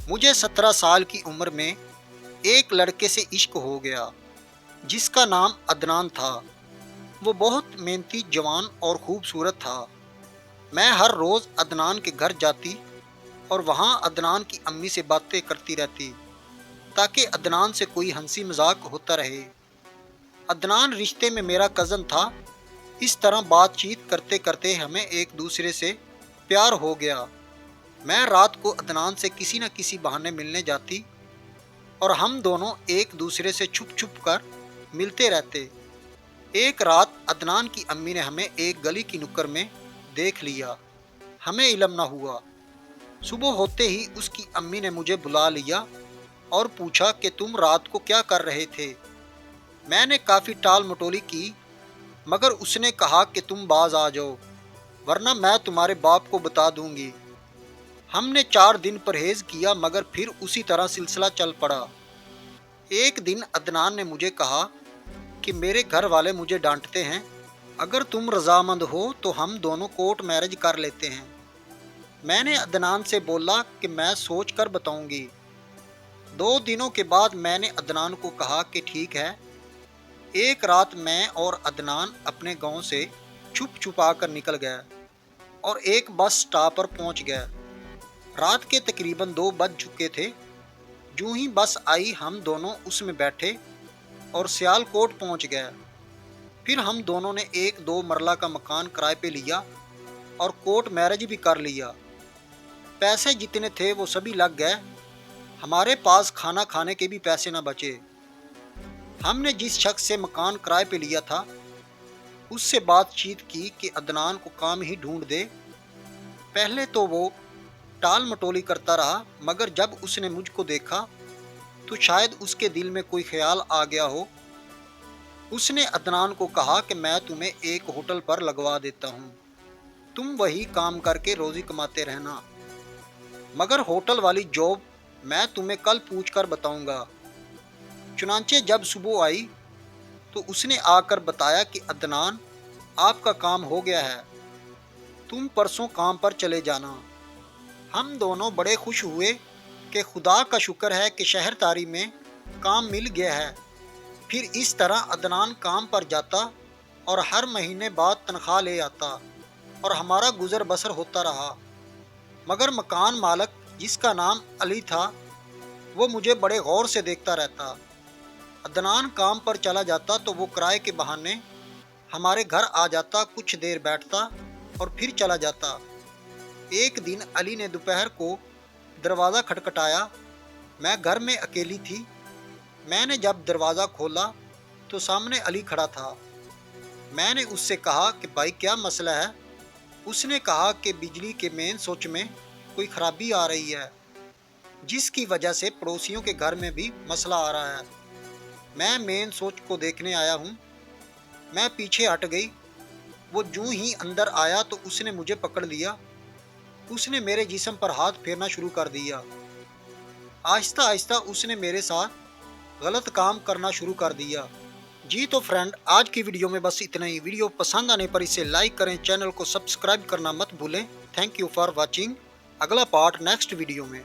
मुझे 17 साल की उम्र में एक लड़के से इश्क हो गया जिसका नाम अदनान था। वो बहुत मेहनती, जवान और खूबसूरत था। मैं हर रोज़ अदनान के घर जाती और वहाँ अदनान की अम्मी से बातें करती रहती ताकि अदनान से कोई हंसी मजाक होता रहे। अदनान रिश्ते में मेरा कज़न था। इस तरह बातचीत करते करते हमें एक दूसरे से प्यार हो गया। मैं रात को अदनान से किसी न किसी बहाने मिलने जाती और हम दोनों एक दूसरे से छुप छुप कर मिलते रहते। एक रात अदनान की अम्मी ने हमें एक गली की नुक्कड़ में देख लिया। हमें इल्म न हुआ। सुबह होते ही उसकी अम्मी ने मुझे बुला लिया और पूछा कि तुम रात को क्या कर रहे थे। मैंने काफ़ी टाल मटोली की, मगर उसने कहा कि तुम बाज आ जाओ वरना मैं तुम्हारे बाप को बता दूंगी। हमने 4 दिन परहेज किया, मगर फिर उसी तरह सिलसिला चल पड़ा। एक दिन अदनान ने मुझे कहा कि मेरे घर वाले मुझे डांटते हैं, अगर तुम रजामंद हो तो हम दोनों कोर्ट मैरिज कर लेते हैं। मैंने अदनान से बोला कि मैं सोच कर बताऊंगी। 2 दिनों के बाद मैंने अदनान को कहा कि ठीक है। एक रात मैं और अदनान अपने गांव से छुप छुपा कर निकल गए और एक बस स्टॉप पर पहुंच गए। रात के तकरीबन 2 बज चुके थे। यूं ही बस आई, हम दोनों उसमें बैठे और सियालकोट पहुंच गए। फिर हम दोनों ने एक 2 मरला का मकान किराए पे लिया और कोर्ट मैरिज भी कर लिया। पैसे जितने थे वो सभी लग गए। हमारे पास खाना खाने के भी पैसे न बचे। हमने जिस शख्स से मकान किराए पे लिया था उससे बातचीत की कि अदनान को काम ही ढूंढ दे। पहले तो वो टाल मटोली करता रहा, मगर जब उसने मुझको देखा तो शायद उसके दिल में कोई ख्याल आ गया हो। उसने अदनान को कहा कि मैं तुम्हें एक होटल पर लगवा देता हूँ, तुम वही काम करके रोजी कमाते रहना, मगर होटल वाली जॉब मैं तुम्हें कल पूछ कर बताऊंगा। चुनांचे जब सुबह आई तो उसने आकर बताया कि अदनान, आपका काम हो गया है, तुम परसों काम पर चले जाना। हम दोनों बड़े खुश हुए कि खुदा का शुक्र है कि शहरदारी में काम मिल गया है। फिर इस तरह अदनान काम पर जाता और हर महीने बाद तनख्वाह ले आता और हमारा गुजर बसर होता रहा। मगर मकान मालिक, जिसका नाम अली था, वो मुझे बड़े गौर से देखता रहता। अदनान काम पर चला जाता तो वो किराए के बहाने हमारे घर आ जाता, कुछ देर बैठता और फिर चला जाता। एक दिन अली ने दोपहर को दरवाज़ा खटखटाया। मैं घर में अकेली थी। मैंने जब दरवाज़ा खोला तो सामने अली खड़ा था। मैंने उससे कहा कि भाई क्या मसला है। उसने कहा कि बिजली के मेन स्विच में कोई खराबी आ रही है, जिसकी वजह से पड़ोसियों के घर में भी मसला आ रहा है। मैं मेन स्विच को देखने आया हूँ। मैं पीछे हट गई। वो यूं ही अंदर आया तो उसने मुझे पकड़ लिया। उसने मेरे जिस्म पर हाथ फेरना शुरू कर दिया। आहिस्ता आहिस्ता उसने मेरे साथ गलत काम करना शुरू कर दिया। जी तो फ्रेंड, आज की वीडियो में बस इतना ही। वीडियो पसंद आने पर इसे लाइक करें, चैनल को सब्सक्राइब करना मत भूलें। Thank you for watching. अगला पार्ट नेक्स्ट वीडियो में।